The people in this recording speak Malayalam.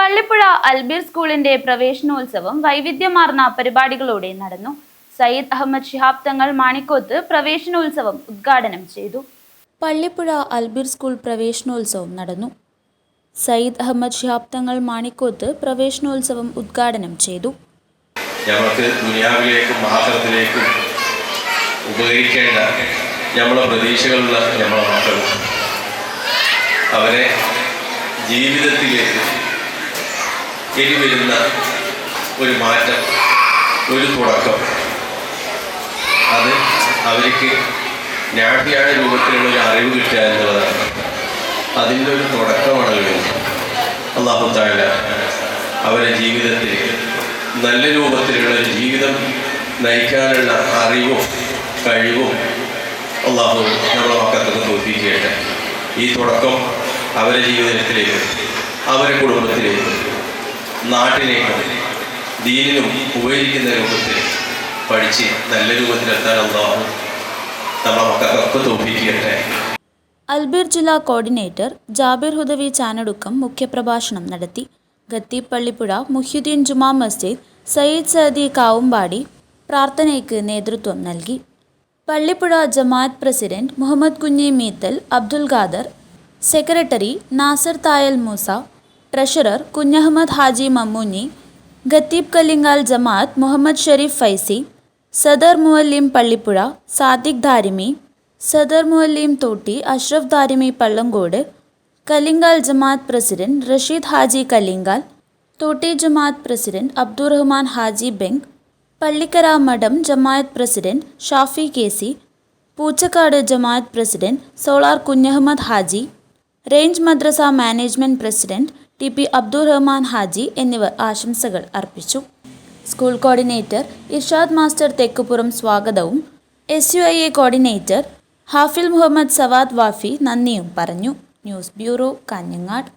പള്ളിപ്പുഴ അൽബീർ സ്കൂളിന്റെ പ്രവേശനോത്സവം വൈവിധ്യമാർന്ന പരിപാടികളോടെ നടന്നു. സയ്യിദ് അഹമ്മദ് ശിഹാബ് തങ്ങൾ മാണിക്കോത്ത് പ്രവേശനോത്സവം ഉദ്ഘാടനം ചെയ്തു. പള്ളിപ്പുഴ അൽബീർ സ്കൂൾ പ്രവേശനോത്സവം നടന്നു. സയ്യിദ് അഹമ്മദ് ശിഹാബ് തങ്ങൾ മാണിക്കോത്ത് പ്രവേശനോത്സവം ഉദ്ഘാടനം ചെയ്തു. ഞങ്ങൾക്ക് ദുനിയാവിലേക്കും ആഖിറത്തിലേക്കും ഉപകരിക്കേണ്ട നമ്മളെ പ്രതീക്ഷകളുള്ള നമ്മളെ മക്കൾ അവരെ ജീവിതത്തിലേക്ക് ഇനി വരുന്ന ഒരു മാറ്റം, ഒരു തുടക്കം, അത് അവർക്ക് നാട്യായ രൂപത്തിലുള്ള ഒരു അറിവ് കിട്ടുക എന്നുള്ളതാണ്. അതിൻ്റെ ഒരു തുടക്കമാണല്ലോ. അല്ലാഹു തആല അവരുടെ ജീവിതത്തിൽ നല്ല രൂപത്തിലുള്ള ഒരു ജീവിതം നയിക്കാനുള്ള അറിവും കഴിവും അല്ലാഹു നമ്മളെ മക്കൾക്ക് തോൽപ്പിക്കട്ടെ. ഈ തുടക്കം അവരുടെ ജീവിതത്തിലേക്ക്, അവരുടെ കുടുംബത്തിലേക്ക്, നാട്ടിലേക്കും ദീനിനും ഉപകരിക്കുന്ന രൂപത്തിൽ പഠിച്ച് നല്ല രൂപത്തിലെത്താൻ അല്ലാഹു നമ്മളെ മക്കൾക്ക് തോൽപ്പിക്കട്ടെ. അൽബീർ ജില്ലാ കോർഡിനേറ്റർ ജാബിർ ഹുദവി ചാനടുക്കം മുഖ്യപ്രഭാഷണം നടത്തി. ഖത്തീബ് പള്ളിപ്പുഴ മുഹ്യുദ്ദീൻ ജുമാ മസ്ജിദ് സയ്യിദ് സഅദി കാവുമ്പാടി പ്രാർത്ഥനയ്ക്ക് നേതൃത്വം നൽകി. പള്ളിപ്പുഴ ജമാഅത്ത് പ്രസിഡന്റ് മുഹമ്മദ് കുഞ്ഞി മീത്തൽ അബ്ദുൽ ഖാദർ, സെക്രട്ടറി നാസർ തായൽ മൂസ, ട്രഷറർ കുഞ്ഞഹമ്മദ് ഹാജി മമ്മൂഞ്ഞി, ഖത്തീബ് കല്ലിങ്ങാൽ ജമാഅത്ത് മുഹമ്മദ് ഷരീഫ് ഫൈസി, സദർ മുഅല്ലിം പള്ളിപ്പുഴ സാദിഖ് ദാരിമി, സദർ മുഅല്ലിം തോട്ടി അഷ്റഫ് ദാരിമി പള്ളങ്കോട്, കല്ലിങ്ങാൽ ജമാഅത്ത് പ്രസിഡന്റ് റഷീദ് ഹാജി കല്ലിങ്ങാൽ, തോട്ടി ജമാഅത്ത് പ്രസിഡന്റ് അബ്ദുറഹ്മാൻ ഹാജി ബെങ്ക്, പള്ളിക്കര മഠം ജമാഅത്ത് പ്രസിഡന്റ് ഷാഫി കേസി, പൂച്ചക്കാട് ജമാഅത്ത് president solar Kunhahammad Haji, range മദ്രസ management president T P Abdurahman Haji എന്നിവർ ആശംസകൾ അർപ്പിച്ചു. School coordinator Irshad master Thekkupuram സ്വാഗതവും SUIA കോർഡിനേറ്റർ ഹാഫിൽ മുഹമ്മദ് സവാദ് വാഫി നന്ദിയും പറഞ്ഞു. News bureau, Kanhangad.